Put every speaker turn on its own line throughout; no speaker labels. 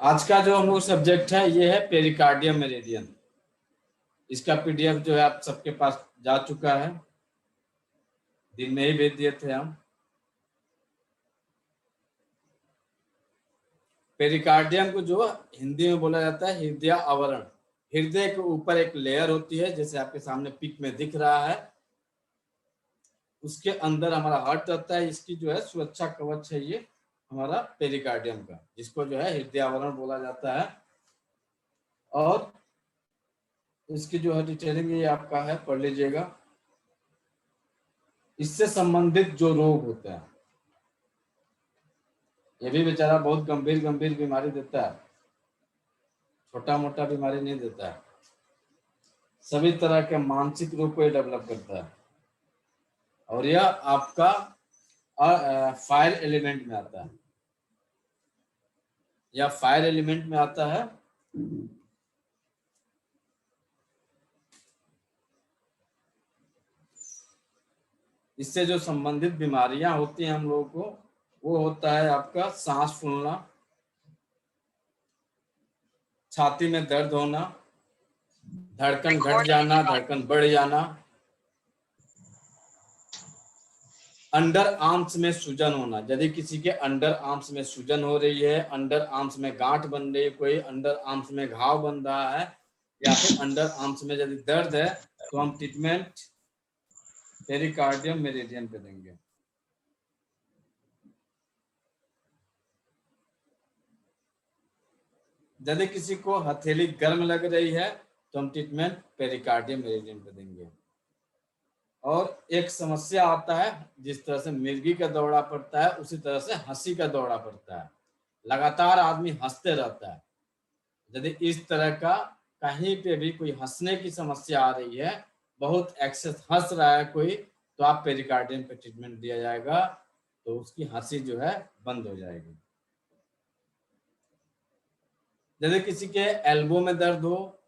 आज का जो हम लोग सब्जेक्ट है ये है पेरिकार्डियम मेरिडियन। इसका पीडीएफ जो है आप सबके पास जा चुका है, दिन में ही भेज दिए थे हम। पेरिकार्डियम को जो हिंदी में बोला जाता है हृदय आवरण। हृदय के ऊपर एक लेयर होती है, जैसे आपके सामने पिक में दिख रहा है। उसके अंदर हमारा हार्ट रहता है। इसकी जो है सुरक्षा कवच है ये हमारा पेरिकार्डियम का, जिसको जो है हृदय आवरण बोला जाता है। और इसकी जो है डिटेलिंग ये आपका है, पढ़ लीजिएगा। इससे संबंधित जो रोग होता है, ये भी बेचारा बहुत गंभीर गंभीर बीमारी देता है, छोटा मोटा बीमारी नहीं देता है। सभी तरह के मानसिक रोग को ये डेवलप करता है। और यह आपका फायर एलिमेंट में आता है। यह फायर एलिमेंट में आता है। इससे जो संबंधित बीमारियां होती हैं हम लोगों को, वो होता है आपका सांस फूलना, छाती में दर्द होना, धड़कन घट जाना, धड़कन बढ़ जाना, अंडर आर्म्स में सूजन होना। यदि किसी के अंडर आर्म्स में सूजन हो रही है, अंडर आर्म्स में गांठ बन रही है, कोई अंडर आर्म्स में घाव बन रहा है, या फिर अंडर आर्म्स में यदि दर्द है, तो हम ट्रीटमेंट पेरिकार्डियम मेरिडियन पे देंगे। यदि किसी को हथेली गर्म लग रही है, तो हम ट्रीटमेंट पेरिकार्डियम मेरिडियन पे देंगे। और एक समस्या आता है, जिस तरह से मिर्गी का दौरा पड़ता है, उसी तरह से हंसी का दौरा पड़ता है। लगातार आदमी हंसते रहता है। यदि इस तरह का कहीं पे भी कोई हंसने की समस्या आ रही है, बहुत एक्सेस हंस रहा है कोई, तो आप पेरिकार्डियम पे ट्रीटमेंट दिया जाएगा, तो उसकी हंसी जो है बंद हो जाएगी। यदि किसी के एल्बो में दर्द हो,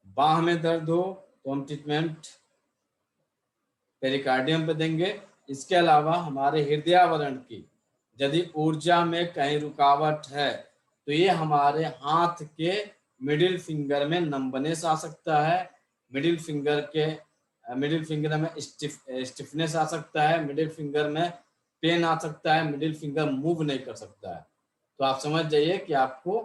बाह में दर्द हो, तो हम ट्रीटमेंट पेरिकार्डियम पे देंगे। इसके अलावा हमारे हृदय आवरण की यदि ऊर्जा में कहीं रुकावट है, तो ये हमारे हाथ के मिडिल फिंगर में नंबनेस आ सकता है, मिडिल फिंगर में स्टिफनेस आ सकता है, मिडिल फिंगर में पेन आ सकता है, मिडिल फिंगर मूव नहीं कर सकता है। तो आप समझ जाइए कि आपको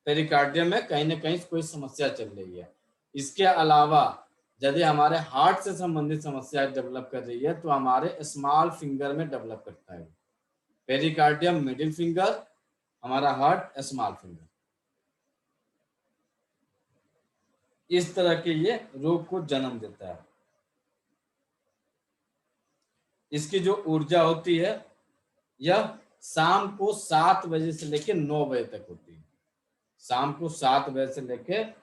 पेरिकार्डियम में कहीं ना कहीं कोई समस्या चल रही है। इसके अलावा यदि हमारे हार्ट से संबंधित समस्या डेवलप कर रही है, तो हमारे स्मॉल फिंगर में डेवलप करता है। पेरिकार्डियम मिडिल फिंगर, हमारा हार्ट स्मॉल फिंगर। इस तरह के ये रोग को जन्म देता है। इसकी जो ऊर्जा होती है, यह शाम को 7 बजे से लेकर 9 बजे तक होती है। शाम को 7 बजे से लेकर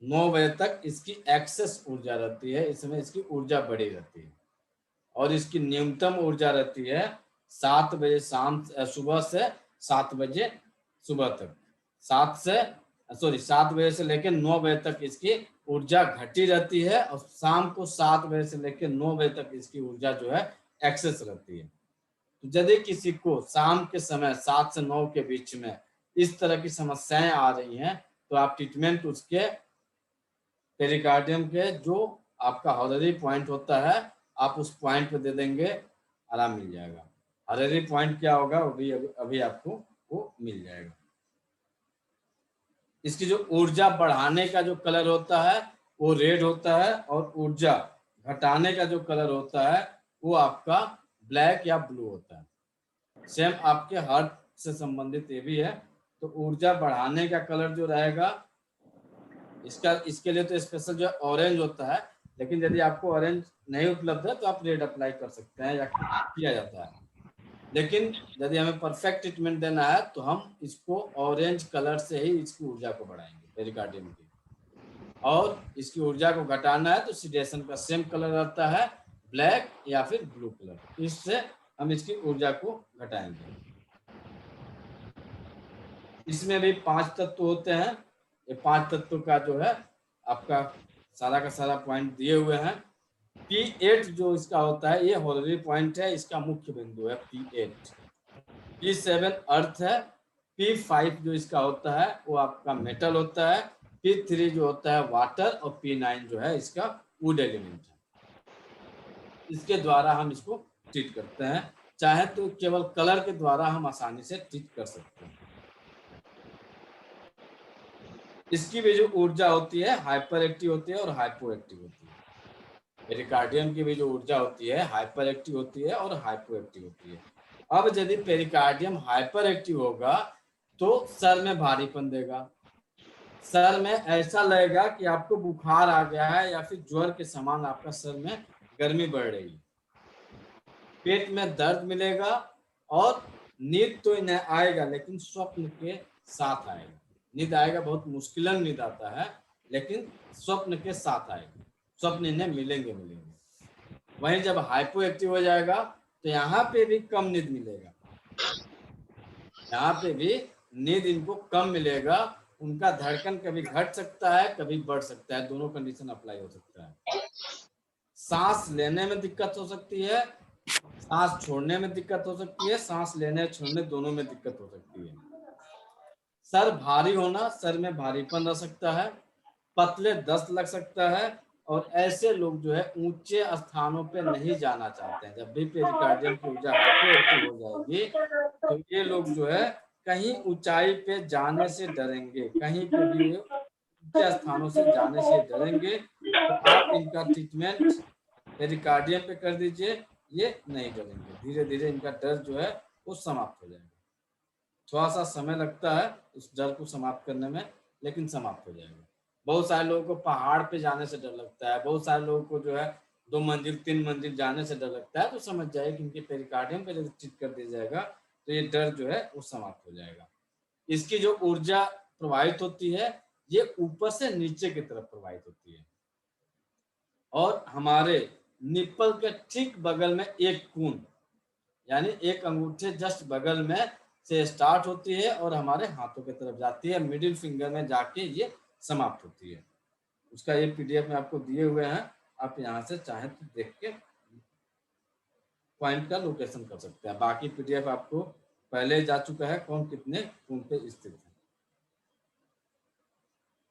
9 बजे तक इसकी एक्सेस ऊर्जा रहती है। इसमें इसकी ऊर्जा बढ़ी रहती है। और इसकी न्यूनतम ऊर्जा रहती है 7 बजे सुबह से 7 बजे सुबह तक। 7 बजे से लेकर 9 बजे तक इसकी ऊर्जा घटी रहती है, और शाम को 7 बजे से लेकर 9 बजे तक इसकी ऊर्जा जो है एक्सेस रहती है। तो यदि किसी को शाम के समय 7 से 9 के बीच में इस तरह की समस्याएं आ रही हैं, तो आप ट्रीटमेंट उसके पेरिकार्डियम के जो आपका हॉलरी पॉइंट होता है, आप उस पॉइंट पे दे देंगे, आराम मिल जाएगा। हॉलरी पॉइंट क्या होगा वो भी अभी आपको वो मिल जाएगा। इसकी जो ऊर्जा बढ़ाने का जो कलर होता है वो रेड होता है, और ऊर्जा घटाने का जो कलर होता है वो आपका ब्लैक या ब्लू होता है। सेम आपके हार्ट से संबंधित ये भी है। तो ऊर्जा बढ़ाने का कलर जो रहेगा, इसके लिए तो स्पेशल जो ऑरेंज होता है, लेकिन यदि आपको ऑरेंज नहीं उपलब्ध है तो आप रेड अप्लाई कर सकते हैं, या किया जाता है। लेकिन यदि हमें परफेक्ट ट्रीटमेंट देना है, तो हम इसको ऑरेंज कलर से ही इसकी ऊर्जा को बढ़ाएंगे पेरिकार्डियम की। और इसकी ऊर्जा को घटाना है तो सीडेशन का सेम कलर रहता है, ब्लैक या फिर ब्लू कलर। इससे हम इसकी ऊर्जा को घटाएंगे। इसमें भी 5 तत्व होते हैं। ये 5 तत्व का जो है आपका सारा का सारा पॉइंट दिए हुए हैं। P8 जो इसका होता है, ये हॉलरी पॉइंट है, इसका मुख्य बिंदु है P8। P7 अर्थ है, P5 जो इसका होता है वो आपका मेटल होता है, P3 जो होता है वाटर, और P9 जो है इसका वुड एलिमेंट है। इसके द्वारा हम इसको ट्रीट करते हैं। चाहे तो केवल कलर के द्वारा हम आसानी से ट्रीट कर सकते हैं। इसकी भी जो ऊर्जा होती है हाइपर एक्टिव होती है और हाइपो एक्टिव होती है। पेरिकार्डियम की भी जो ऊर्जा होती है हाइपर एक्टिव होती है और हाइपो एक्टिव होती है। अब यदि पेरिकार्डियम हाइपर एक्टिव होगा तो सर में भारीपन देगा, सर में ऐसा लगेगा कि आपको बुखार आ गया है या फिर ज्वर के समान आपका सर में गर्मी बढ़ रही है। पेट में दर्द मिलेगा और नींद तो इन्हें आएगा लेकिन स्वप्न के साथ आएगा। नींद आएगा, बहुत मुश्किलन नींद आता है, लेकिन स्वप्न के साथ आएगा, स्वप्न इन्हें मिलेंगे। वहीं जब हाइपो एक्टिव हो जाएगा तो यहाँ पे भी कम नींद मिलेगा, यहाँ पे भी नींद इनको कम मिलेगा। उनका धड़कन कभी घट सकता है कभी बढ़ सकता है, दोनों कंडीशन अप्लाई हो सकता है। सांस लेने में दिक्कत हो सकती है, सांस छोड़ने में दिक्कत हो सकती है, सांस लेने छोड़ने दोनों में दिक्कत हो सकती है। सर भारी होना, सर में भारीपन रह सकता है, पतले दस्त लग सकता है, और ऐसे लोग जो है ऊंचे स्थानों पे नहीं जाना चाहते हैं। जब भी पेरिकार्डियम की ऊर्जा हाइपोएक्टिव हो जाएगी तो ये लोग जो है कहीं ऊंचाई पे जाने से डरेंगे, कहीं पे भी ऊंचे स्थानों से जाने से डरेंगे। तो आप इनका ट्रीटमेंट पेरिकार्डियम पे कर दीजिए, ये नहीं डरेंगे, धीरे धीरे इनका डर जो है वो समाप्त हो जाएगा। थोड़ा सा समय लगता है उस डर को समाप्त करने में, लेकिन समाप्त हो जाएगा। बहुत सारे लोगों को पहाड़ पे जाने से डर लगता है, बहुत सारे लोगों को जो है 2 मंजिल 3 मंजिल जाने से डर लगता है, तो समझ जाए कि इनके पेरिकार्डियम पे जब ठीक कर दिया जाएगा तो ये डर जो है वो समाप्त हो जाएगा। इसकी जो ऊर्जा प्रवाहित होती है ये ऊपर से नीचे की तरफ प्रवाहित होती है, और हमारे निप्पल के ठीक बगल में एक कून, यानी एक अंगूठे जस्ट बगल में से स्टार्ट होती है और हमारे हाथों की तरफ जाती है, मिडिल फिंगर में जाके ये समाप्त होती है। उसका ये पीडीएफ में आपको दिए हुए हैं, आप यहाँ से चाहें तो देख के पॉइंट का लोकेशन कर सकते हैं। बाकी पीडीएफ आपको पहले जा चुका है कौन कितने कौन पे स्थित है।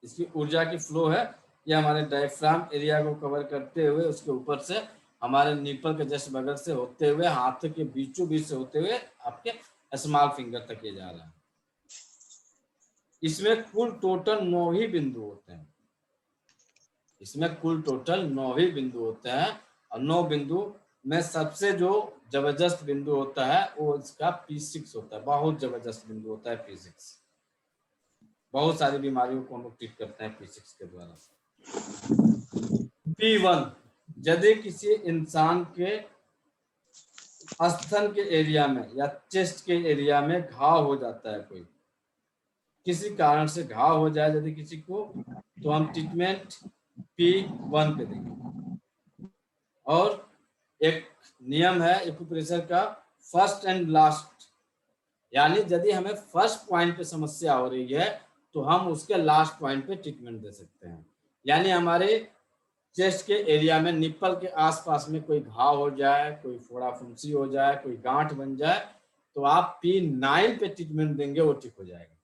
इसकी ऊर्जा की फ्लो है, ये हमारे डायफ्राम एरिया को कवर करते हुए उसके ऊपर से हमारे निपल के जस्ट बगल से होते हुए हाथ के बीचों बीच से होते हुए आपके स्मॉल फिंगर तक ये जा रहा है। इसमें कुल टोटल 9 ही बिंदु होते हैं, इसमें कुल टोटल 9 ही बिंदु होते हैं, और 9 बिंदु में सबसे जो जबरदस्त बिंदु होता है वो इसका P6 होता है। बहुत जबरदस्त बिंदु होता है P6। बहुत सारी बीमारियों को हम लोग ट्रीट करते हैं P6 के द्वारा। P1, यदि किसी इंसान के स्तन के एरिया में या चेस्ट के एरिया में घाव हो जाता है, कोई किसी कारण से घाव हो जाए यदि किसी को, तो हम ट्रीटमेंट P1 पे देंगे। और एक नियम है एक्यूप्रेशर का, फर्स्ट एंड लास्ट, यानी यदि हमें फर्स्ट पॉइंट पे समस्या हो रही है तो हम उसके लास्ट पॉइंट पे ट्रीटमेंट दे सकते हैं। यानी हमारे चेस्ट के एरिया में निप्पल के आसपास में कोई घाव हो जाए, कोई फोड़ा फुंसी हो जाए, कोई गांठ बन जाए, तो आप P9 पे ट्रीटमेंट देंगे, वो ठीक हो जाएगा।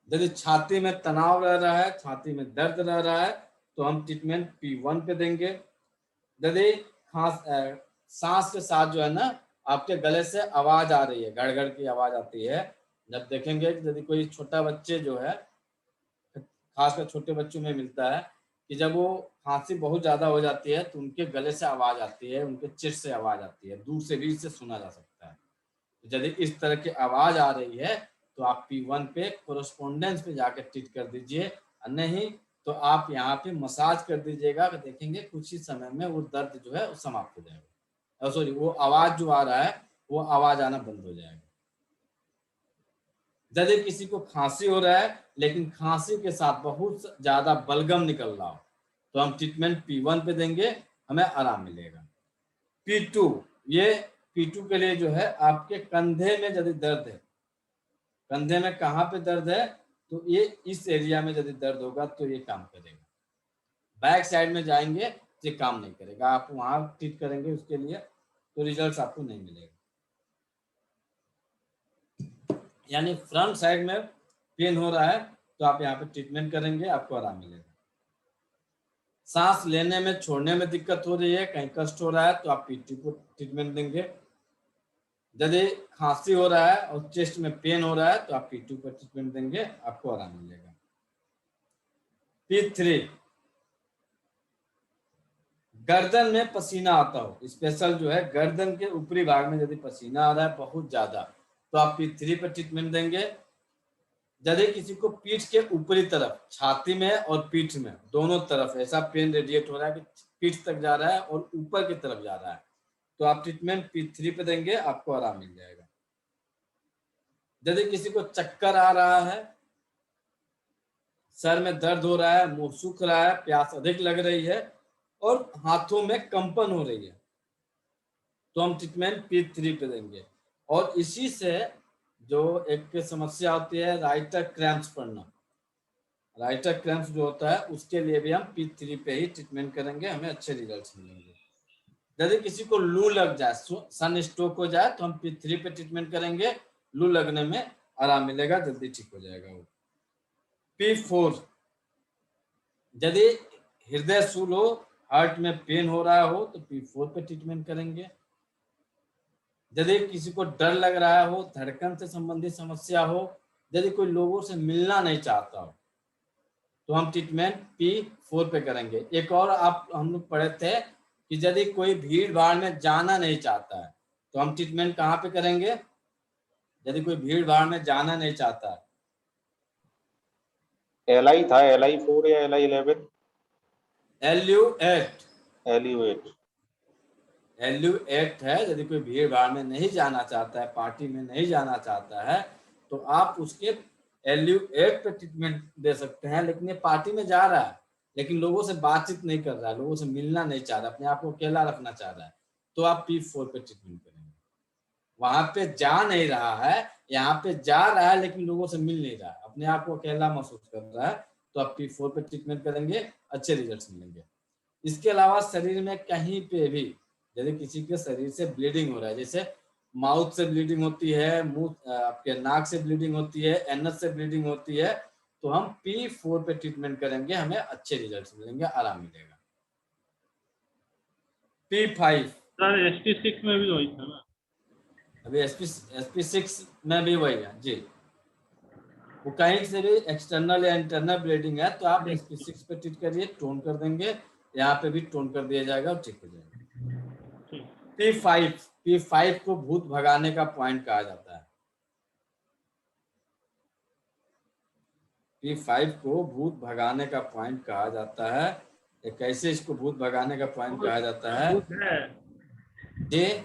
यदि छाती में तनाव रह रहा है, छाती में दर्द रह रहा है, तो हम ट्रीटमेंट P1 पे देंगे। यदि सांस के साथ जो है ना आपके गले से आवाज आ रही है, गड़गड़ की आवाज आती है, जब देखेंगे कि यदि कोई छोटा बच्चे जो है, खासकर छोटे बच्चों में मिलता है कि जब वो खांसी बहुत ज्यादा हो जाती है तो उनके गले से आवाज आती है, उनके चेस्ट से आवाज आती है, दूर से भी इसे सुना जा सकता है। यदि इस तरह की आवाज आ रही है तो आप P1 पे कोरोस्पोंडेंस पे जाकर ट्रीट कर दीजिए, नहीं तो आप यहाँ पे मसाज कर दीजिएगा, देखेंगे कुछ ही समय में वो दर्द जो है वो समाप्त हो जाएगा, सॉरी वो आवाज जो आ रहा है वो आवाज आना बंद हो जाएगा। यदि किसी को खांसी हो रहा है लेकिन खांसी के साथ बहुत ज्यादा बलगम निकल रहा हो, तो हम ट्रीटमेंट P1 पे देंगे, हमें आराम मिलेगा। P2, ये P2 के लिए जो है आपके कंधे में यदि दर्द है, कंधे में कहाँ पे दर्द है, तो ये इस एरिया में यदि दर्द होगा तो ये काम करेगा। बैक साइड में जाएंगे ये काम नहीं करेगा, आप वहां ट्रीट करेंगे उसके लिए तो रिजल्ट आपको नहीं मिलेगा। यानी फ्रंट साइड में पेन हो रहा है तो आप यहाँ पे ट्रीटमेंट करेंगे, आपको आराम मिलेगा। सांस लेने में छोड़ने में दिक्कत हो रही है, कहीं कष्ट हो रहा है तो आप पीटी को ट्रीटमेंट देंगे। यदि खांसी हो रहा है और चेस्ट में पेन हो रहा है तो आप P2 पर ट्रीटमेंट देंगे, आपको आराम मिलेगा। P3 गर्दन में पसीना आता हो, स्पेशल जो है गर्दन के ऊपरी भाग में यदि पसीना आ रहा है बहुत ज्यादा तो आप P3 पर ट्रीटमेंट देंगे। यदि किसी को पीठ के ऊपरी तरफ, छाती में और पीठ में दोनों तरफ ऐसा पेन रेडिएट हो रहा है कि पीठ तक जा रहा है और ऊपर की तरफ जा रहा है तो आप ट्रीटमेंट P3 पे देंगे, आपको आराम मिल जाएगा। यदि किसी को चक्कर आ रहा है, सर में दर्द हो रहा है, मुंह सूख रहा है, प्यास अधिक लग रही है और हाथों में कंपन हो रही है तो हम ट्रीटमेंट P3 पे देंगे। और इसी से जो एक समस्या होती है राइटर क्रैम्प्स पड़ना, राइटर क्रैम्प्स जो होता है उसके लिए भी हम P3 पे ही ट्रीटमेंट करेंगे, हमें अच्छे रिजल्ट्स मिलेंगे। यदि किसी को लू लग जाए, सन स्ट्रोक हो जाए तो हम P3 पे ट्रीटमेंट करेंगे, लू लगने में आराम मिलेगा, जल्दी ठीक हो जाएगा वो। P4 यदि हृदय शूल हो, हार्ट में पेन हो रहा हो तो P4 पे ट्रीटमेंट करेंगे। यदि किसी को डर लग रहा हो, धड़कन से संबंधित समस्या हो, यदि कोई लोगों से मिलना नहीं चाहता हो तो हम ट्रीटमेंट P4 पे करेंगे। एक और आप हम लोग पढ़े थे कि यदि कोई भीड़ भाड़ में जाना नहीं चाहता है तो हम ट्रीटमेंट कहाँ पे करेंगे? यदि कोई भीड़ भाड़ में जाना नहीं चाहता है,
LI था, LI4 या LI11?
LU8
LU8।
LU8 है। यदि कोई भीड़ भाड़ में नहीं जाना चाहता है, पार्टी में नहीं जाना चाहता है तो आप उसके LU8 पे ट्रीटमेंट दे सकते हैं। लेकिन ये पार्टी में जा रहा है लेकिन लोगों से बातचीत नहीं कर रहा है, लोगों से मिलना नहीं चाह रहा, अपने आप को अकेला रखना चाह रहा है तो आप P4 पे ट्रीटमेंट करेंगे। वहां पे जा नहीं रहा है, यहाँ पे जा रहा है लेकिन लोगों से मिल नहीं रहा है, अपने आप को अकेला महसूस कर रहा है तो आप P4 पे ट्रीटमेंट करेंगे, अच्छे रिजल्ट मिलेंगे। इसके अलावा शरीर में कहीं पे भी यदि किसी के शरीर से ब्लीडिंग हो रहा है, जैसे माउथ से ब्लीडिंग होती है, मुंह आपके नाक से ब्लीडिंग होती है, एनस से ब्लीडिंग होती है तो हम P4 पे ट्रीटमेंट करेंगे, हमें अच्छे रिजल्ट मिलेंगे, आराम मिलेगा। P5
सर SP6 में भी वही था ना?
अभी SP6 में भी वही है जी। वो कहीं से भी एक्सटर्नल या इंटरनल ब्लीडिंग है तो आप SP6 पे ट्रीट करिए, टोन कर देंगे, यहाँ पे भी टोन कर दिया जाएगा और ठीक हो जाएगा। P5 को भूत भगाने का पॉइंट कहा जाता है। P5 को भूत भगाने का पॉइंट कहा जाता है। कैसे इसको भूत भगाने का पॉइंट कहा जाता है?
भूत है,
ये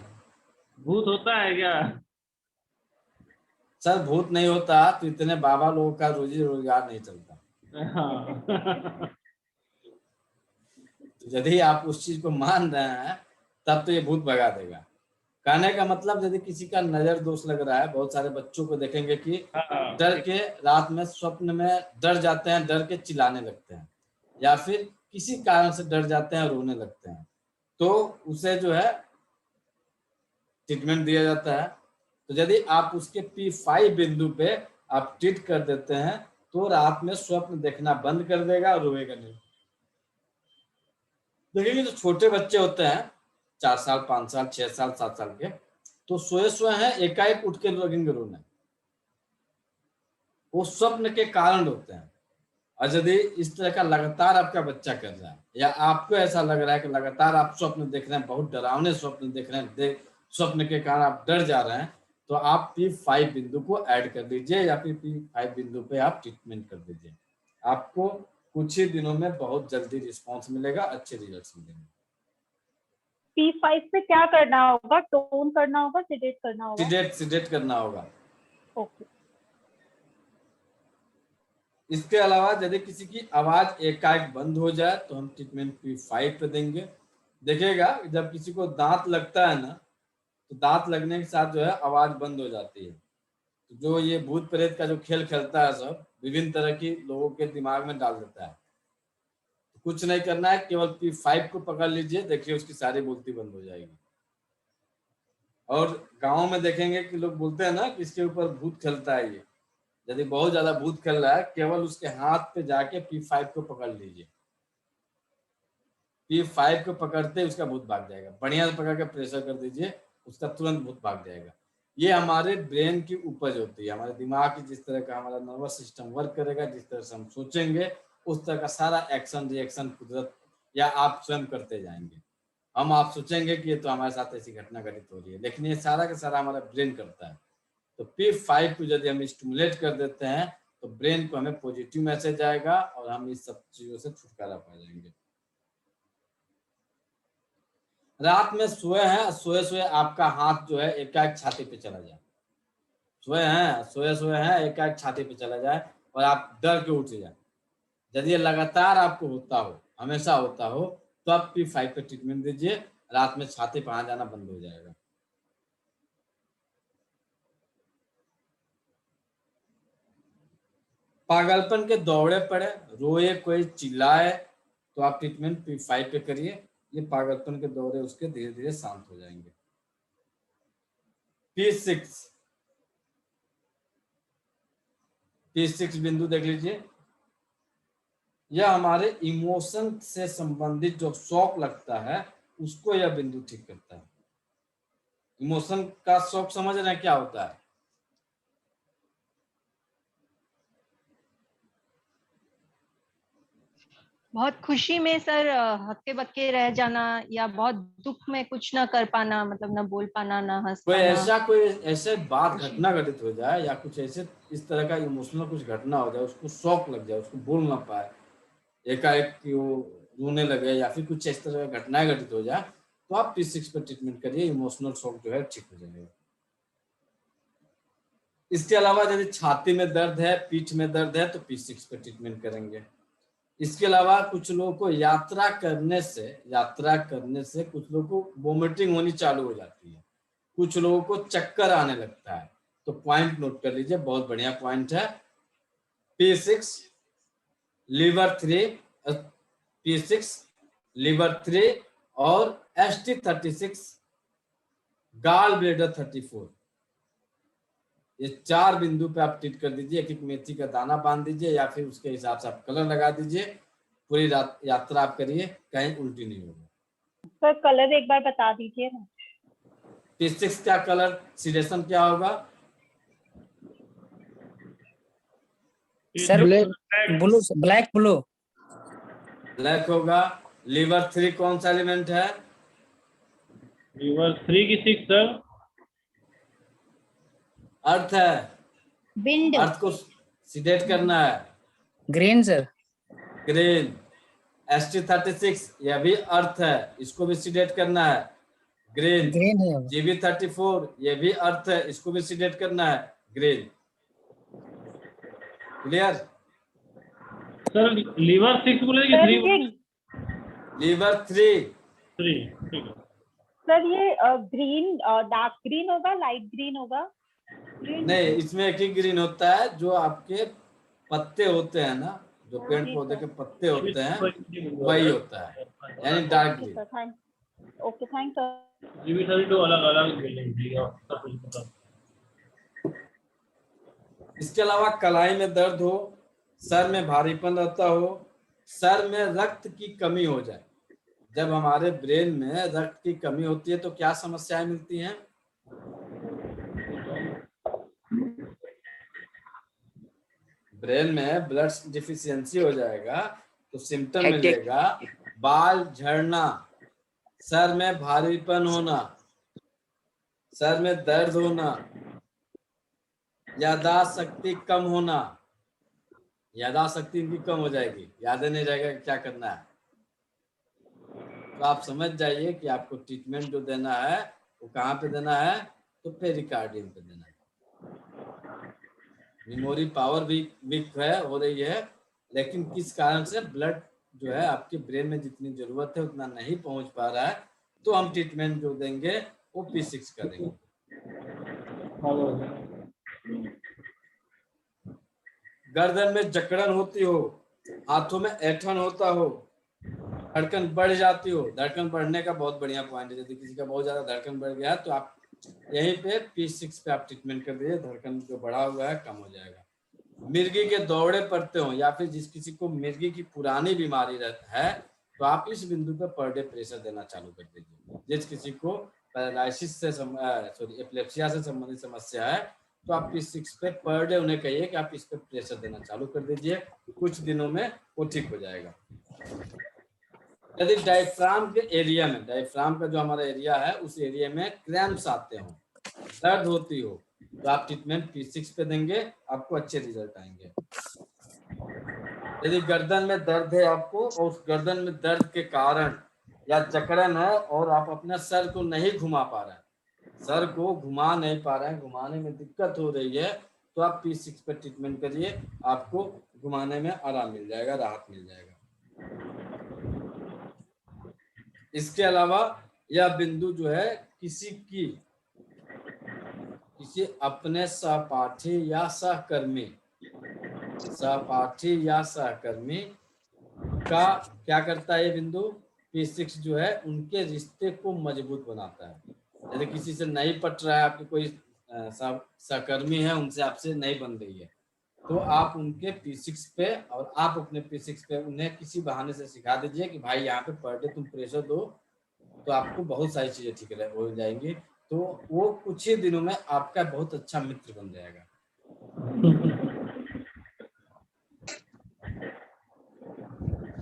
भूत होता है क्या?
सर भूत नहीं होता तो इतने बाबा लोगों का रोजी रोजगार नहीं चलता।
हाँ।
तो यदि आप उस चीज को मान रहे हैं तब तो ये भूत भगा देगा। कहने का मतलब यदि किसी का नजर दोष लग रहा है, बहुत सारे बच्चों को देखेंगे कि डर के रात में स्वप्न में डर जाते हैं, डर के चिल्लाने लगते हैं या फिर किसी कारण से डर जाते हैं, रोने लगते हैं तो उसे जो है ट्रीटमेंट दिया जाता है। तो यदि आप उसके P5 बिंदु पे आप ट्रीट कर देते हैं तो रात में स्वप्न देखना बंद कर देगा और रोएगा नहीं। देखिए जो छोटे बच्चे होते हैं 4 साल 5 साल 6 साल 7 साल के, तो सोए सोए हैं एकाएक उठ के लगेंगे रोने, वो स्वप्न के कारण होते हैं। और यदि इस तरह का लगातार आपका बच्चा कर रहा है या आपको ऐसा लग रहा है कि लगातार आप स्वप्न देख रहे हैं, बहुत डरावने स्वप्न देख रहे हैं, स्वप्न के कारण आप डर जा रहे हैं तो आप P5 बिंदु को ऐड कर दीजिए या फिर P5 बिंदु पे आप ट्रीटमेंट कर दीजिए। आपको कुछ ही दिनों में बहुत जल्दी रिस्पॉन्स मिलेगा, अच्छे रिजल्ट मिलेंगे।
P5 पे क्या करना होगा? टोन करना होगा, सिडेट करना होगा?
सिडेट करना होगा।
ओके।
इसके अलावा यदि किसी की आवाज एकाएक बंद हो जाए तो हम ट्रीटमेंट P5 पे देंगे। देखिएगा जब किसी को दांत लगता है ना तो दांत लगने के साथ जो है आवाज बंद हो जाती है। तो जो ये भूत प्रेत का जो खेल खेलता है सब विभिन्न तरह की लोगों के दिमाग में डाल देता है। तो कुछ नहीं करना है, केवल P5 को पकड़ लीजिए, देखिए उसकी सारी बोलती बंद हो जाएगी। और गांव में देखेंगे कि लोग बोलते हैं ना कि इसके ऊपर भूत खेलता है ये। यदि बहुत ज्यादा भूत खेल रहा है, केवल उसके हाथ पे जाके P5 को पकड़ लीजिए। P5 को पकड़ते उसका भूत भाग जाएगा। बढ़िया से पकड़ के प्रेशर कर दीजिए, उसका तुरंत भूत भाग जाएगा। ये हमारे ब्रेन की उपज होती है, हमारे दिमाग की जिस तरह का हमारा नर्वस सिस्टम वर्क करेगा, जिस तरह से हम सोचेंगे, उस तरह का सारा एक्शन रिएक्शन कुदरत या आप स्वयं करते जाएंगे। आप सोचेंगे कि ये तो हमारे साथ ऐसी घटना घटित हो रही है, लेकिन ये सारा का सारा हमारा ब्रेन करता है। तो P5 को यदि हम स्टिमुलेट कर देते हैं तो ब्रेन को हमें पॉजिटिव मैसेज आएगा और हम इस सब चीजों से छुटकारा पा जाएंगे। रात में सोए हैं, सोए सोए आपका हाथ जो है एकाएक छाती पे चला जाए। सोए हैं एकाएक छाती पे चला जाए और आप डर के उठ जाए। यदि ये लगातार आपको होता हो, हमेशा होता हो, तो आप P5 पे ट्रीटमेंट दीजिए। रात में छाती पे हाथ जाना बंद हो जाएगा। पागलपन के दौड़े पड़े, रोए, कोई चिल्लाए, तो आप ट्रीटमेंट P5 पे करिए। ये पागलपन के दौरे उसके धीरे धीरे शांत हो जाएंगे। P6 बिंदु देख लीजिए। यह हमारे इमोशन से संबंधित जो शौक लगता है उसको यह बिंदु ठीक करता है। इमोशन का शौक समझ रहे हैं क्या होता है?
बहुत खुशी में सर हक्के बक्के रह जाना, या बहुत दुख में कुछ ना कर पाना, मतलब ना बोल पाना, ना हंस पाना।
कोई ऐसे बात घटना घटित हो जाए या कुछ ऐसे इस तरह का इमोशनल कुछ घटना हो जाए, उसको शौक लग जाए, उसको बोल ना पाए, एकाएक कि वो रोने लगे या फिर कुछ इस तरह का घटनाएं घटित हो जाए, तो आप P6 पर ट्रीटमेंट करिए। इमोशनल शॉक जो है ठीक हो जाएगा। इसके अलावा यदि छाती में दर्द है, पीठ में दर्द है, तो P6 पर ट्रीटमेंट करेंगे। इसके अलावा कुछ लोगों को यात्रा करने से कुछ लोगों को वोमिटिंग होनी चालू हो जाती है, कुछ लोगों को चक्कर आने लगता है। तो पॉइंट नोट कर लीजिए, बहुत बढ़िया पॉइंट है। P6 लीवर 3 और ST36 गाल ब्लेडर 34, ये 4 बिंदु पे आप ट्रीट कर दीजिए। एक मेथी का दाना बांध दीजिए या फिर उसके हिसाब से आप कलर लगा दीजिए। पूरी रात यात्रा आप करिए, कहीं उल्टी नहीं होगी।
सर कलर एक बार बता दीजिए ना।
P6 का कलर सीडेशन क्या होगा?
सर ब्लू,
ब्लैक होगा। लीवर 3 कौन सा एलिमेंट है?
लीवर 3 की 6 सर।
अर्थ है,
विंड।
अर्थ को सीडेट करना है।
Green sir.
ग्रीन। ST36 यह भी अर्थ है, इसको भी सीडेट करना है। ग्रीन।
ग्रीन है।
GB34 यह भी अर्थ है, इसको भी सीडेट करना है। ग्रीन। क्लियर?
सर लीवर 6 बोले कि 3 बोले?
लीवर 3।
ठीक है
सर ये ग्रीन डार्क ग्रीन होगा, लाइट ग्रीन होगा?
नहीं, इसमें एक ही ग्रीन होता है, जो आपके पत्ते होते हैं ना, जो पेड़ पौधे के पत्ते होते हैं, वही होता है, यानी dark green.
Okay thank you.
GB32 अलग-अलग।
इसके अलावा कलाई में दर्द हो, सर में भारीपन रहता हो, सर में रक्त की कमी हो जाए। जब हमारे ब्रेन में रक्त की कमी होती है तो क्या समस्याएं मिलती हैं? ब्रेन में ब्लड डिफिशियंसी हो जाएगा तो सिम्टम मिलेगा बाल झड़ना, सर में भारीपन होना, सर में दर्द होना, याददाश्त शक्ति कम होना। याददाश्त शक्ति इनकी कम हो जाएगी, याद नहीं रहेगा क्या करना है। तो आप समझ जाइए कि आपको ट्रीटमेंट जो देना है वो कहाँ पे देना है, तो पेरिकार्डियम पे देना है। मेमोरी पावर भी वीक हो रही है, लेकिन किस कारण से ब्लड जो है आपके ब्रेन में जितनी जरूरत है उतना नहीं पहुंच पा रहा है, तो हम ट्रीटमेंट जो देंगे वो P6 का देंगे। गर्दन में जकड़न होती हो, हाथों में ऐंठन होता हो, धड़कन बढ़ जाती हो। धड़कन बढ़ने का बहुत बढ़िया पॉइंट है, यदि किसी का बहुत ज्यादा धड़कन बढ़ गया तो आप यहीं पे P6 पे आप ट्रीटमेंट कर दीजिए, धड़कन जो बढ़ा हुआ है कम हो जाएगा। मिर्गी के दौरे पड़ते हो या फिर जिस किसी को मिर्गी की पुरानी बीमारी है तो आप इस बिंदु पे पर डे प्रेशर देना चालू कर दीजिए। जिस किसी को पैरालिसिस से एपिलेप्सिया से संबंधित समस्या है तो आप P6 पे पर डे उन्हें कहिए कि आप इस पे प्रेशर देना चालू कर दीजिए, कुछ दिनों में वो ठीक हो जाएगा। यदि डायफ्राम के एरिया में, डायफ्राम का जो हमारा एरिया है उस एरिया में क्रैम्प्स आते हो, दर्द होती हो, तो आप ट्रीटमेंट P6 पे देंगे, आपको अच्छे रिजल्ट आएंगे। यदि गर्दन में दर्द है आपको और उस गर्दन में दर्द के कारण या जकड़न है और आप अपने सर को नहीं घुमा पा रहे हैं, सर को घुमा नहीं पा रहे हैं, घुमाने में दिक्कत हो रही है, तो आप P6 पे ट्रीटमेंट करिए, आपको घुमाने में आराम मिल जाएगा, राहत मिल जाएगा। इसके अलावा यह बिंदु जो है किसी अपने सहपाठी या सहकर्मी का क्या करता है ये बिंदु? P6 जो है उनके रिश्ते को मजबूत बनाता है। यदि किसी से नहीं पट रहा है, आपके कोई सहकर्मी है, उनसे आपसे नहीं बन रही है, तो आप उनके P6 पे और आप अपने P6 पे उन्हें किसी बहाने से सिखा दीजिए कि भाई यहाँ पे पर डे तुम प्रेशर दो, तो आपको बहुत सारी चीजें ठीक हो जाएंगी। तो वो कुछ ही दिनों में आपका बहुत अच्छा मित्र बन जाएगा।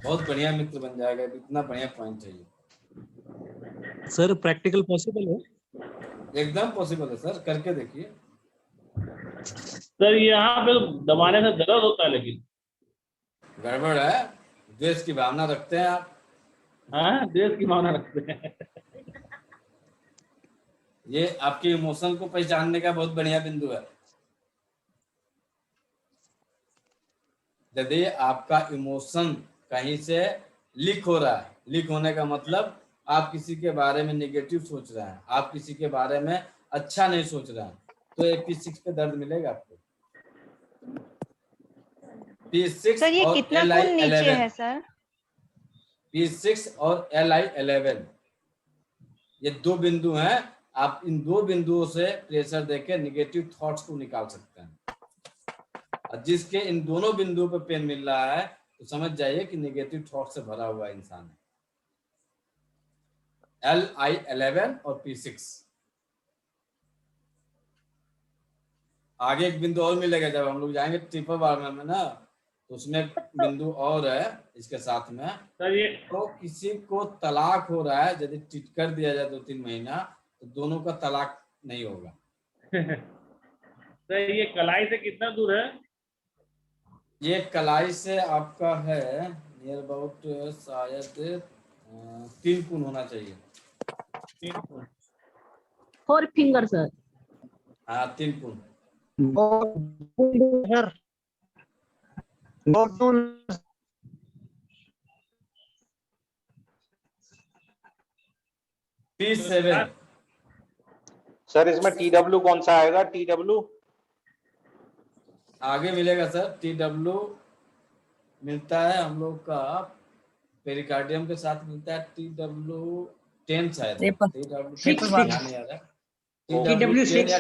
बहुत बढ़िया मित्र बन जाएगा। इतना बढ़िया पॉइंट है ये।
सर प्रैक्टिकल पॉसिबल है?
एकदम पॉसिबल है सर, करके देखिए।
सर यहाँ पे दबाने से दर्द होता है, लेकिन
गड़बड़ है, देश की भावना रखते हैं आप।
हाँ, देश की भावना रखते हैं।
ये आपके इमोशन को पहचानने का बहुत बढ़िया बिंदु है। यदि आपका इमोशन कहीं से लीक हो रहा है, लीक होने का मतलब आप किसी के बारे में नेगेटिव सोच रहे हैं, आप किसी के बारे में अच्छा नहीं सोच रहे हैं, तो P6 पे दर्द मिलेगा आपको। P6
सर ये
और
कितना खून नीचे
LI11,
है सर?
P6 और LI11 ये दो बिंदु हैं। आप इन दो बिंदुओं से प्रेशर देके नेगेटिव थॉट्स को निकाल सकते हैं। और जिसके इन दोनों बिंदुओं पे पेन मिल रहा है तो समझ जाइए कि नेगेटिव थॉट से भरा हुआ इंसान है। LI11 और P6। आगे एक बिंदु और मिलेगा जब हम लोग जाएंगे ट्रिपल बार में ना, तो उसमें बिंदु और है इसके साथ में।
सर ये
तो किसी को तलाक हो रहा है, यदि ट्रीट कर दिया जाए 2-3 महीना, तो दोनों का तलाक नहीं होगा।
सर ये कलाई से कितना दूर है?
ये कलाई से आपका है नियर अबाउट शायद 3 पून होना चाहिए।
4 फिंगर सर।
हाँ 3 पून।
Sir
P7।
सर इसमें TW कौन सा आएगा? TW
आगे मिलेगा सर। TW मिलता है हम लोग का पेरिकार्डियम के साथ मिलता है। TW10 शायद।
ट्रिपल बार
ध्यान नहीं आ रहा।
TW6
या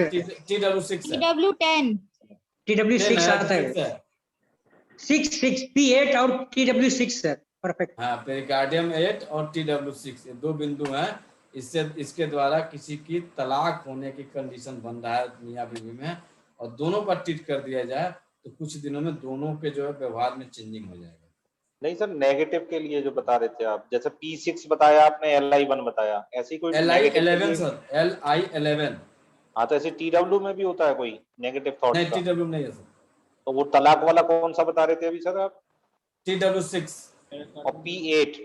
TW6 है।
TW10
TW6 आता है। 6 P8 और TW6 सर, परफेक्ट।
हाँ, पेरिकार्डियम 8 और TW6 ये दो बिंदु हैं। इसके द्वारा किसी की तलाक होने की कंडीशन बन रहा है मियां बीवी में, और दोनों पर ट्रीट कर दिया जाए तो कुछ दिनों में दोनों के जो है व्यवहार में चेंजिंग हो जाएगा।
नहीं सर, नेगेटिव के लिए जो बता रहे थे आप, जैसे P6 बताया आपने, LI1 बताया, ऐसी कोई
LI11 सर, LI11।
हाँ, तो ऐसे TW में भी होता है कोई नेगेटिव थॉट
नहीं,
का?
TW नहीं है सर।
तो वो तलाक वाला कौन सा बता रहे थे अभी सर आप?
TW6
और P8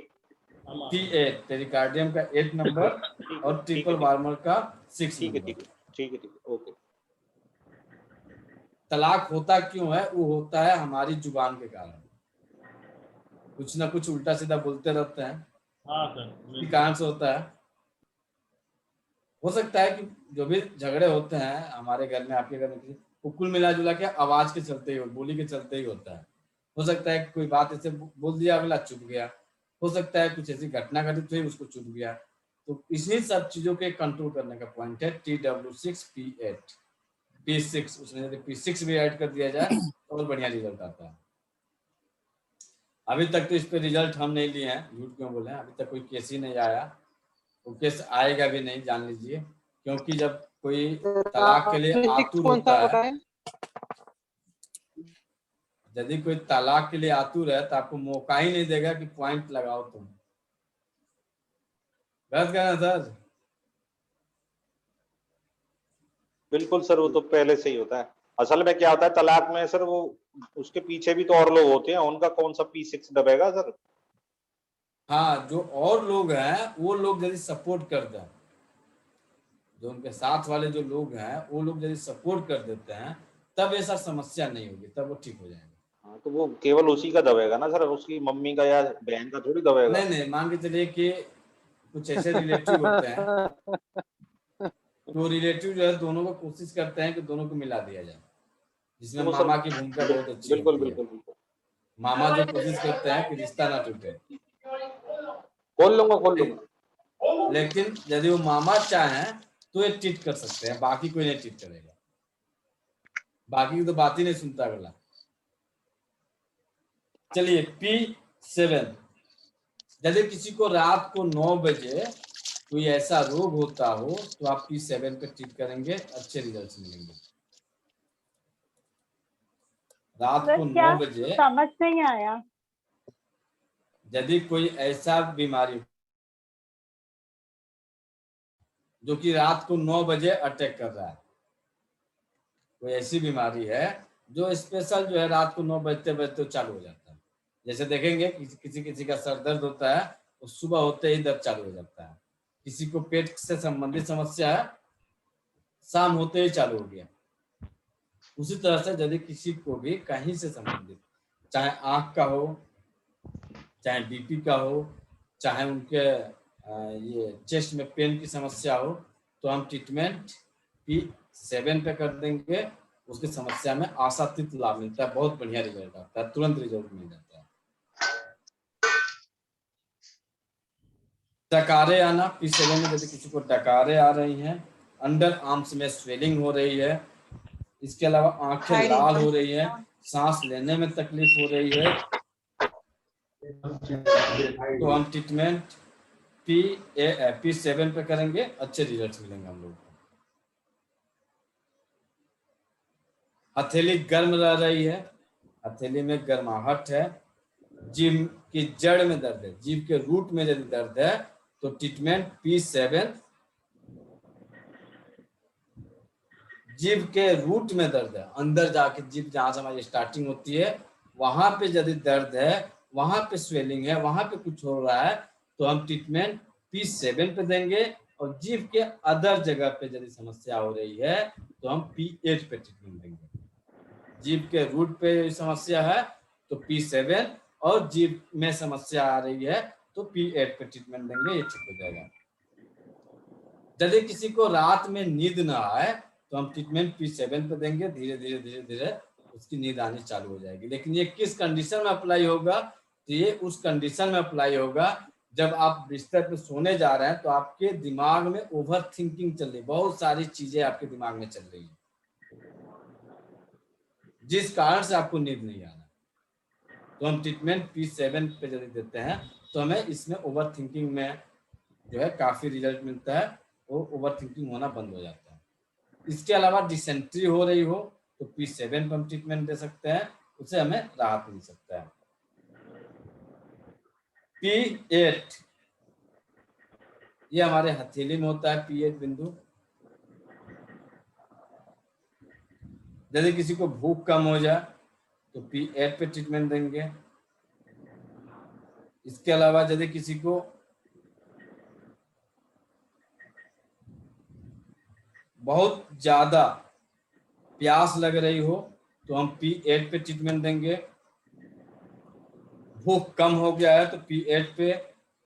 पेरिकार्डियम का 8 नंबर और ट्रिपल वार्मर का 6
ठीक है,
नंबर।
ठीक है, ओके।
तलाक होता क्यों है? वो होता है हमारी जुबान के कारण, कुछ ना कुछ उल्टा सीधा बोलते रहते हैं।
हाँ सर,
इसी कारण से होता है। हो सकता है कि जो भी झगड़े होते हैं हमारे घर में, आपके घर में, वो कुल मिला जुला के आवाज के चलते ही, बोली के चलते ही होता है। हो सकता है कोई बात ऐसे बोल दिया, अगला चुप गया। हो सकता है कुछ ऐसी घटना घटित हुई, उसको चुप गया। तो इन्हीं सब चीजों के कंट्रोल करने का पॉइंट है TW6 P8 P6। उसमें यदि P6 भी ऐड कर दिया जाए तो और बढ़िया रिजल्ट आता है। अभी तक तो इस पे रिजल्ट हम नहीं लिए हैं, झूठ क्यों बोले, अभी तक कोई केस ही नहीं आया, वो केस आएगा भी नहीं, जान लीजिए। क्योंकि जब कोई तलाक के लिए आतुर होता है, यदि कोई तलाक के लिए आतुर है तो आपको मौका ही नहीं देगा कि पॉइंट लगाओ तुम। गलत कहना सर?
बिल्कुल सर, वो तो पहले से ही होता है। असल में क्या होता है तलाक में सर, वो उसके पीछे भी तो और लोग होते हैं, उनका कौन सा P6 दबेगा सर?
हाँ, जो और लोग हैं वो लोग यदि सपोर्ट कर दें, जो उनके साथ वाले जो लोग हैं वो लोग यदि सपोर्ट कर देते हैं तब ऐसा समस्या नहीं होगी, तब वो ठीक हो जाएगा।
हाँ, तो वो केवल उसी का दबेगा ना सर, उसकी मम्मी का या बहन का थोड़ी दबेगा।
नहीं नहीं, मान के चलिए कि कुछ ऐसे रिलेटिव होते हैं, तो रिलेटिव जो है दोनों को कोशिश करते हैं कि दोनों को मिला दिया जाए, जिसमें मामा की भूमिका बहुत अच्छी
बिल्कुल
होती है।
बिल्कुल बिल्कुल।
मामा जो कोशिश करते हैं कि रिश्ता ना टूटे,
खोल लूंगा।
लेकिन यदि वो मामा चाहें तो ये टीट कर सकते हैं, बाकी कोई नहीं टीट करेगा, बाकी की तो बात ही नहीं सुनता अगला। चलिए P7, यदि किसी को रात को 9 बजे कोई ऐसा रोग होता हो तो आप P7 पे टीट करेंगे, अच्छे रिजल्ट मिलेंगे। रात
सर
को
क्या
9 बजे
समझ नहीं आया?
यदि कोई ऐसा बीमारी जो कि रात को 9 बजे अटैक कर रहा है, कोई ऐसी बीमारी है जो स्पेशल जो है रात को 9 बजते बजते चालू हो जाता है। जैसे देखेंगे किसी का सर दर्द होता है तो सुबह होते ही दर्द चालू हो जाता है, किसी को पेट से संबंधित समस्या है शाम होते ही चालू हो गया। उसी तरह से यदि किसी को भी कहीं से संबंधित, चाहे आंख का हो, चाहे बीपी का हो, चाहे उनके ये चेस्ट में पेन की समस्या हो, तो हम ट्रीटमेंट P7 पे कर देंगे। उसकी समस्या में आशातीत लाभ मिलता है, बहुत बढ़िया रिजल्ट आता है, तुरंत रिजल्ट मिल जाता है। डकारे आना, P7 में यदि किसी को डकारे आ रही हैं, अंडर आर्म्स में स्वेलिंग हो रही है, इसके अलावा आंखें लाल हो रही है, सांस लेने में तकलीफ हो रही है, तो हम ट्रीटमेंट P7 पे करेंगे, अच्छे रिजल्ट मिलेंगे हम लोगों को। हथेली गर्म रह रही है, हथेली में गर्माहट है, जीभ की जड़ में दर्द है, जीभ के रूट में यदि दर्द है तो ट्रीटमेंट P7। जीभ के रूट में दर्द है, अंदर जाके जीभ जहां से हमारी स्टार्टिंग होती है वहां पे यदि दर्द है, वहां पे स्वेलिंग है, वहां पे कुछ हो रहा है, तो हम ट्रीटमेंट P7 पे देंगे। और जीभ के अदर जगह पे यदि समस्या हो रही है तो हम P8 पे ट्रीटमेंट देंगे। जीभ के रूट पे समस्या है तो P7, और जीभ में समस्या आ रही है तो P8 पे ट्रीटमेंट देंगे, ये ठीक हो जाएगा। यदि किसी को रात में नींद ना आए तो हम ट्रीटमेंट P7 पे देंगे, धीरे धीरे धीरे धीरे उसकी नींद आनी चालू हो जाएगी। लेकिन ये किस कंडीशन में अप्लाई होगा? तो ये उस कंडीशन में अप्लाई होगा जब आप बिस्तर पे सोने जा रहे हैं तो आपके दिमाग में ओवर थिंकिंग चल रही है, बहुत सारी चीजें आपके दिमाग में चल रही है, जिस कारण से आपको नींद नहीं आ रहा, तो हम ट्रीटमेंट P7 पे यदि देते हैं तो हमें इसमें ओवर थिंकिंग में जो है काफी रिजल्ट मिलता है, वो ओवर थिंकिंग होना बंद हो जाता है। इसके अलावा डिसेंट्री हो रही हो तो P7 पे हम ट्रीटमेंट दे सकते हैं, उससे हमें राहत मिल सकता है। P8 ये हमारे हथेली में होता है, P8 बिंदु। यदि किसी को भूख कम हो जाए तो P8 पे ट्रीटमेंट देंगे। इसके अलावा यदि किसी को बहुत ज्यादा प्यास लग रही हो तो हम P8 पे ट्रीटमेंट देंगे। भूख कम हो गया है तो P8 पे।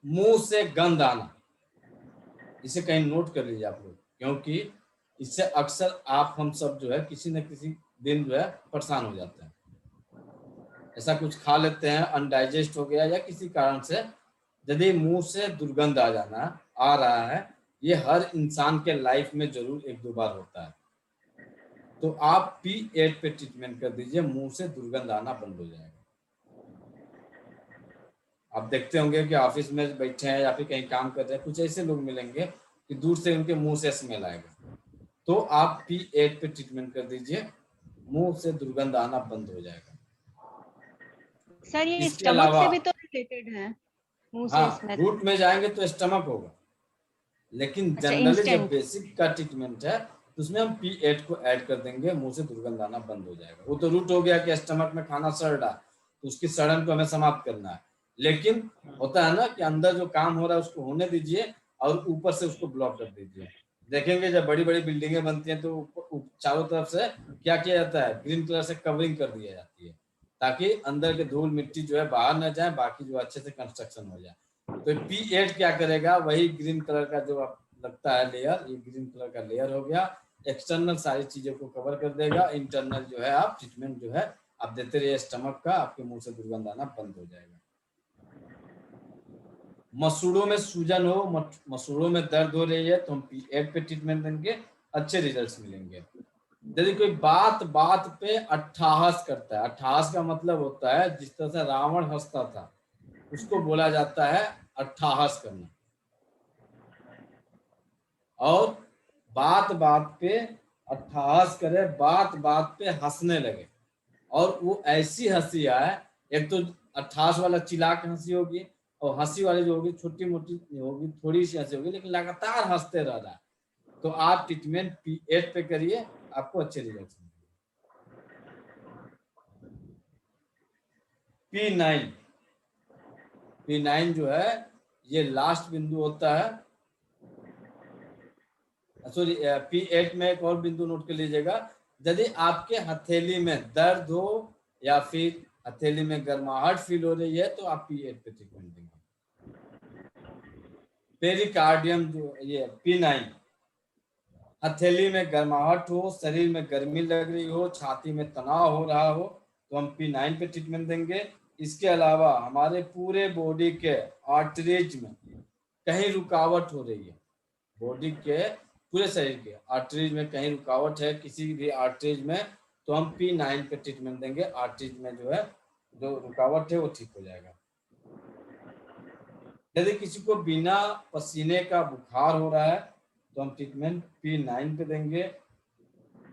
मुंह से गंध आना, इसे कहीं नोट कर लीजिए आप लोग, क्योंकि इससे अक्सर आप हम सब जो है किसी न किसी दिन जो है परेशान हो जाते हैं। ऐसा कुछ खा लेते हैं, अनडाइजेस्ट हो गया या किसी कारण से यदि मुंह से दुर्गंध आ जाना, आ रहा है, ये हर इंसान के लाइफ में जरूर 1-2 बार होता है। तो आप P8 पे ट्रीटमेंट कर दीजिए, मुंह से दुर्गंध आना बंद हो जाएगा। आप देखते होंगे कि ऑफिस में बैठे हैं या फिर कहीं काम कर रहे हैं, कुछ ऐसे लोग मिलेंगे कि दूर से उनके मुंह से स्मेल आएगा। तो आप P8 पे ट्रीटमेंट कर दीजिए, मुंह से दुर्गंध आना बंद हो जाएगा।
सर ये
इसके
स्टमक
अलावा
से भी तो रिलेटेड है, मुंह से
हाँ,
स्मेल।
रूट में जाएंगे तो स्टमक होगा, लेकिन
अच्छा,
जनरली जब
instant।
बेसिक का ट्रीटमेंट है तो उसमें हम P8 को ऐड कर देंगे, मुंह से दुर्गंध आना बंद हो जाएगा। वो तो रूट हो गया कि स्टमक में खाना सड़ रहा, तो उसकी सड़न को हमें समाप्त करना है। लेकिन होता है ना कि अंदर जो काम हो रहा है उसको होने दीजिए और ऊपर से उसको ब्लॉक कर दीजिए। देखेंगे जब बड़ी बड़ी बिल्डिंगें बनती हैं तो चारों तरफ से क्या किया जाता है, ग्रीन कलर से कवरिंग कर दी जाती है, ताकि अंदर के धूल मिट्टी जो है बाहर न जाए, बाकी जो अच्छे से कंस्ट्रक्शन हो जाए। तो P8 क्या करेगा, वही ग्रीन कलर का जो आप लगता है लेयर, ये ग्रीन कलर का लेयर हो गया, एक्सटर्नल सारी चीजों को कवर कर देगा। इंटरनल जो है आप ट्रीटमेंट जो है आप देते रहिए स्टमक का, आपके मुंह से दुर्गंध आना बंद हो जाएगा। मसूड़ों में सूजन हो, मसूड़ों में दर्द हो रही है तो हम P8 पे ट्रीटमेंट देंगे, अच्छे रिजल्ट्स मिलेंगे। यदि कोई बात बात पे अट्ठाहस करता है, अट्ठाहस का मतलब होता है जिस तरह से रावण हंसता था, उसको बोला जाता है अट्ठाहस करना। और बात बात पे अट्ठाहस करे, बात बात पे हंसने लगे, और वो ऐसी हंसी आए, एक तो अट्ठाहस वाला चिल्ला के हंसी होगी, और हंसी वाली जो होगी छोटी मोटी होगी, थोड़ी सी हंसी होगी, लेकिन लगातार हंसते रह रहा है, तो आप ट्रीटमेंट P8 पे करिए, आपको अच्छे रिजल्ट मिलेंगे। P9 जो है ये लास्ट बिंदु होता है। सॉरी, P8 में एक और बिंदु नोट कर लीजिएगा, यदि आपके हथेली में दर्द हो या फिर हथेली में गर्माहट फील हो रही है तो आप P8 पे ट्रीटमेंट देंगे। पेरिकार्डियम जो ये P9, हथेली में गर्माहट हो, शरीर में गर्मी लग रही हो, छाती में तनाव हो रहा हो, तो हम P9 पे ट्रीटमेंट देंगे। इसके अलावा हमारे पूरे बॉडी के आर्टरीज में कहीं रुकावट हो रही है, बॉडी के पूरे शरीर के आर्टरीज में कहीं रुकावट है किसी भी आर्टरीज में, तो हम P9 पे ट्रीटमेंट देंगे। आर्टरीज में जो है जो रुकावट है वो ठीक हो जाएगा। यदि किसी को बिना पसीने का बुखार हो रहा है तो हम ट्रीटमेंट P9 पे देंगे।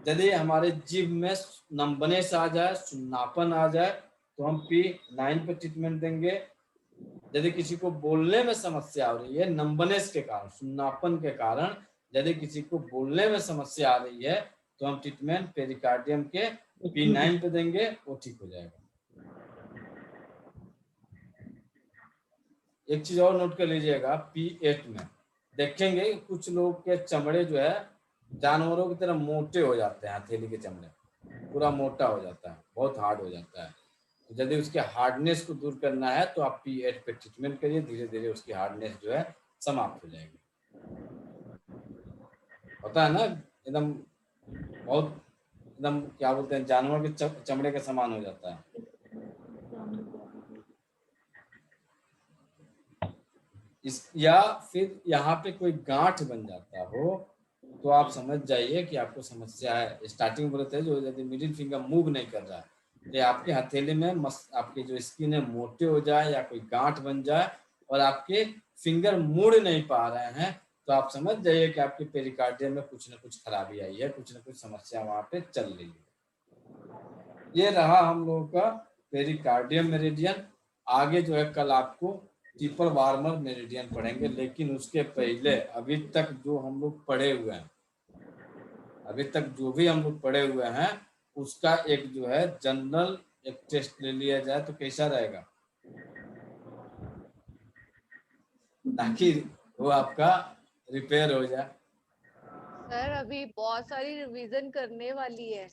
यदि हमारे जीभ में नंबनेस आ जाए, सुन्नापन आ जाए, तो हम P9 पे ट्रीटमेंट देंगे। यदि किसी को बोलने में समस्या हो रही है, नंबनेस के कारण, सुन्नापन के कारण यदि किसी को बोलने में समस्या आ रही है, तो हम ट्रीटमेंट पेरिकार्डियम के P9 पे देंगे, वो ठीक हो जाएगा। एक चीज और नोट कर लीजिएगा, P8 में देखेंगे कुछ लोग के चमड़े जो है जानवरों की तरह मोटे हो जाते हैं, हथेली के चमड़े पूरा मोटा हो जाता है, बहुत हार्ड हो जाता है। तो यदि उसके हार्डनेस को दूर करना है तो आप P8 पे ट्रीटमेंट करिए, धीरे धीरे उसकी हार्डनेस जो है समाप्त हो जाएगी। होता है ना एकदम बहुत एकदम क्या बोलते हैं, जानवर के चमड़े के समान हो जाता है। या फिर यहाँ पे कोई गांठ बन जाता हो तो आप समझ जाइए कि आपको समस्या है। स्टार्टिंग बोले थे जो यदि मिडिल फिंगर मूव नहीं कर रहा है, तो आपके हथेली में आपके जो स्किन है मोटे हो जाए या कोई गांठ बन जाए और आपके फिंगर मुड़ नहीं पा रहे हैं, तो आप समझ जाइए कि आपके पेरिकार्डियम में कुछ ना कुछ खराबी आई है, कुछ ना कुछ समस्या वहां पे चल रही है। ये रहा हम लोगों का पेरिकार्डियम मेरिडियन। आगे जो है कल आपको टीपर वार्मर मेरिडियन पढ़ेंगे, लेकिन उसके पहले अभी तक जो हम लोग पढ़े हुए हैं, अभी तक जो भी हम लोग पढ़े हुए हैं उसका एक जो है जनरल एक टेस्ट ले लिया जाए तो कैसा रहेगा, ताकि वो आपका रिपेयर हो जाए।
सर अभी बहुत सारी रिवीजन करने वाली है।